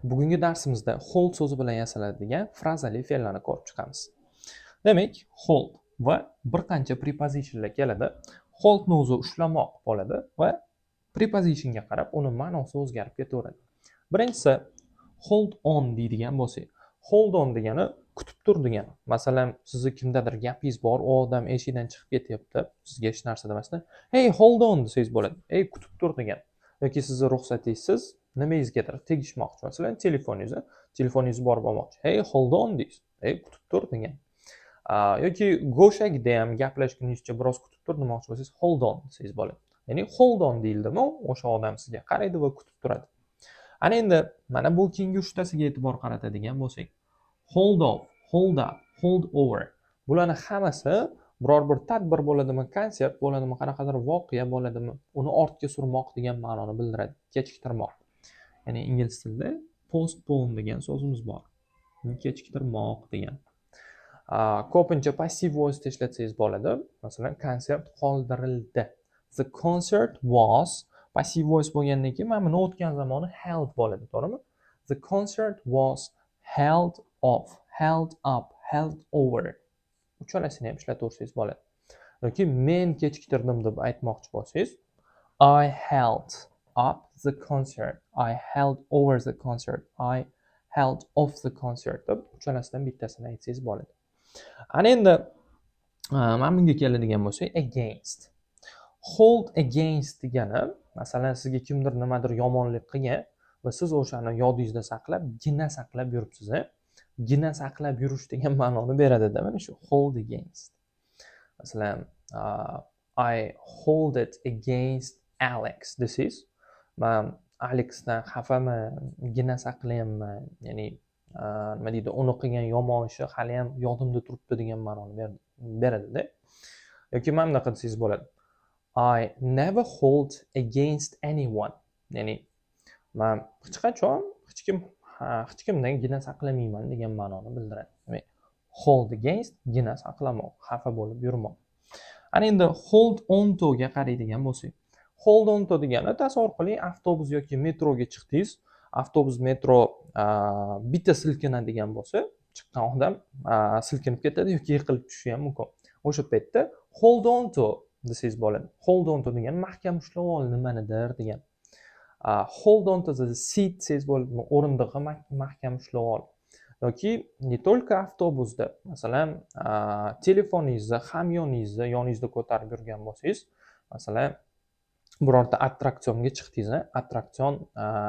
Bugungi darsimizda hold so'zi bilan yasaladigan frazali fe'llarni ko'rib chiqamiz. Demak, hold va bir qancha prepositionlar keladi. Holdni o'zi ushlamoq bo'ladi va prepositionga qarab uni ma'nosi o'zgarib ketaveradi. Birinchisi hold on deydigan bo'lsak, hold on degani kutib tur degani. Masalan, sizni kimdadir gapingiz bor, u odam eshikdan chiqib ketyapti, sizga hech narsa demasdan, "Hey, hold on" desangiz bo'ladi. "Ey, kutib tur" degan. Yoki sizni ruxsatingizsiz nimangizgadir tegishmoqchi, masalan, telefoningizni borib olmoqchi. "Hey, hold on" deysiz. "Ey, kutib tur" degan. Yoki go'shakda ham gaplashguningizcha biroz kutib tur demoqchi bo'lsangiz, hold on desangiz bo'ladi. Ya'ni hold on deyildimi, o'sha odam sizga qaraydi va kutib turadi. Ana endi mana bu keyingi uchtasiga e'tibor qaratadigan bo'lsak, hold off, hold up, hold over. Bularni hammasi biror bir tadbir bo'ladimi, konsert bo'ladimi, qanaqadir voqea bo'ladimi, uni ortga surmoq degan ma'noni bildiradi, kechiktirmoq. Ya'ni ingliz tilida postpone degan so'zimiz bor. Kechiktirmoq degan. Ko'pincha passive voice ishlatsangiz bo'ladi. Masalan, konsert qoldirildi. The concert was passive voice bo'lgandan keyin mana buni o'tgan zamoni held bo'ladi, to'g'rimi? The concert was held off, held up, held over. Uchalasini ham ishlataversangiz bo'ladi. Yoki men kechiktirdim deb aytmoqchi bo'lsangiz, I held up the concert, I held over the concert, I held off the concert deb uchalasidan bittasini aytsangiz bo'ladi. Ana endi mana bunga keladigan bo'lsak, against. Hold against degani, masalan, sizga kimdir nimadir yomonlik qilgan va siz o'shani yodingizda saqlab, gina saqlab yuribsiz. Gina saqlab yurish degan ma'noni beradi-da, mana shu hold against. Masalan, I hold it against Alex desangiz, men Alexdan xafaman, gina saqlayapman, ya'ni nima deydi, uni qilgan yomon ishi hali ham yodimda turibdi degan ma'noni beradi-da. Yoki mana bunaqa desangiz bo'ladi. I never hold against anyone. Ya'ni men hech kimdan gina saqlamayman degan ma'noni bildiradi. Demak, hold against gina saqlamoq, xafa bo'lib yurmoq. Ana endi hold on to ga qaraydigan bo'lsak, hold on to degani tasavvur qiling, avtobus yoki metroga chiqdingiz, avtobus metro bitta silkinadigan bo'lsa, chiqqan odam silkinib ketadi yoki yiqilib tushishi ham mumkin. O'sha paytda hold on to desangiz bo'ladi. Hold on to degani mahkam ushlab ol nimanidir degan. Hold on to the seat desangiz bo'ladi, o'rindiqqa mahkam ushlab ol. Yoki не только avtobusda, masalan, telefoningizni hamyoningizni yoningizda ko'tarib yurgan bo'lsangiz, masalan, birorta attraksionga chiqdingiz, attraksion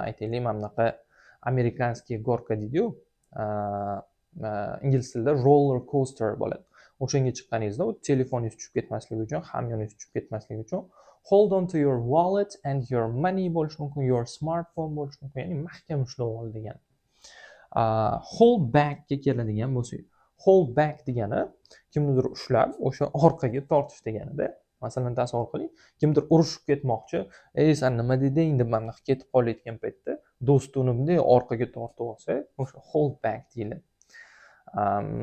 aytaylik, mana bunaqa amerikanskiy gorka deydi-yu, ingliz tilida roller coaster bo'ladi. O'shanga chiqqaningizda u telefoningiz tushib ketmasligi uchun, hamyoningiz tushib ketmasligi uchun hold on to your wallet and your money bo'lishi mumkin, your smartphone bo'lishi mumkin, ya'ni mahkam ushlab ol degan. Hold back ga keladigan bo'lsak, hold back degani kimnidir ushlab o'sha orqaga tortish deganida. Masalan, tasavvur qiling, kimdir urushib ketmoqchi, "Ey, sen nima deding?" deb mana ketib qolayotgan paytda do'sti uni bunday orqaga tortib olsa, o'sha hold back deyiladi.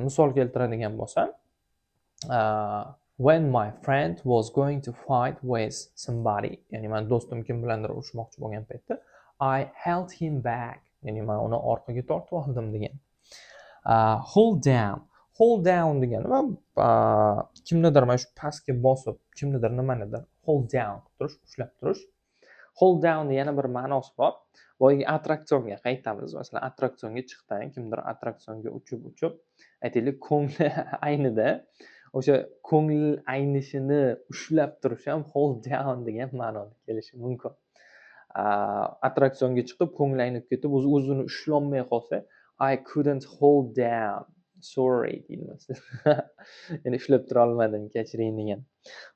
Misol keltiradigan bo'lsam, when my friend was going to fight with somebody, ya'ni men do'stim kim bilandir urushmoqchi bo'lgan paytda, I held him back, ya'ni men uni orqaga tortib oldim degan. Hold down. Hold down degani kimnidir mana shu pastga bosib, kimnidir nimanidir hold down qilib turish, ushlab turish. Hold down yana bir ma'nosi bor. Boyagi attraksionga qaytamiz. Masalan, attraksionga chiqdan, kimdir attraksionga uchib, aytaylik, ko'ngli aynida, o'sha ko'ngil aynishini ushlab turish ham hold down degan ma'noda kelishi mumkin. Attraksionga chiqib, ko'ngli aynib ketib, o'zini ushlolmay qolsa, I couldn't hold down. Sorry deymiz. Ya'ni ushlab tura olmadim, kechiring degan.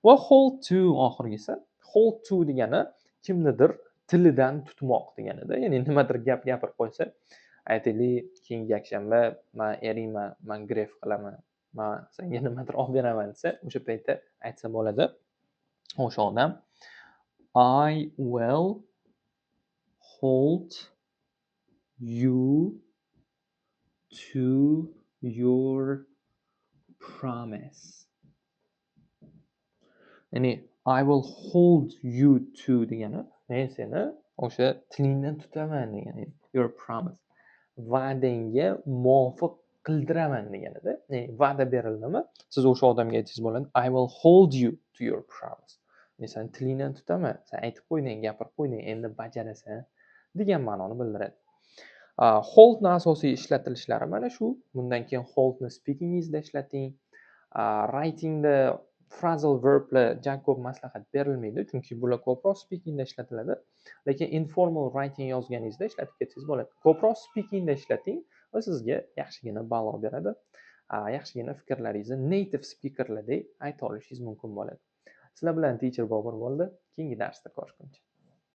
Va hold to oxirgisi. Hold to degani kimnidir tilidan tutmoq deganida. Ya'ni nimadir gap gapirib qo'ysa, aytaylik, keyingi yakshanba men eringman, men gref qilaman, men senga nimadir olib beraman desa, o'sha paytda aytsa bo'ladi. O'sha odam I will hold you to your promise. Ya'ni I will hold you to degani, men seni o'sha tilingdan tutaman degani, your promise. va'dangga muvofiq qildiraman deganida. Va'da berildimi, siz o'sha odamga aytsangiz bo'ladi, I will hold you to your promise. Sen tilingdan tutaman, sen aytib qo'yding, gapirib qo'yding, endi bajarasan degan ma'noni bildiradi. Holdni asosiy ishlatilishlari mana shu. Bundan keyin holdni speakingizda ishlating. Writingda phrasal verblar ko'p maslahat berilmaydi, chunki bular ko'proq speakingda ishlatiladi. Lekin informal writing yozganingizda ishlatib ketsangiz bo'ladi. Ko'proq speakingda ishlating va sizga yaxshigina balo beradi. Yaxshigina fikrlaringizni native speakerlardek ayta olishingiz mumkin bo'ladi. Sizlar bilan Teacher Bobur bo'ldi. Keyingi darsda ko'rishguncha.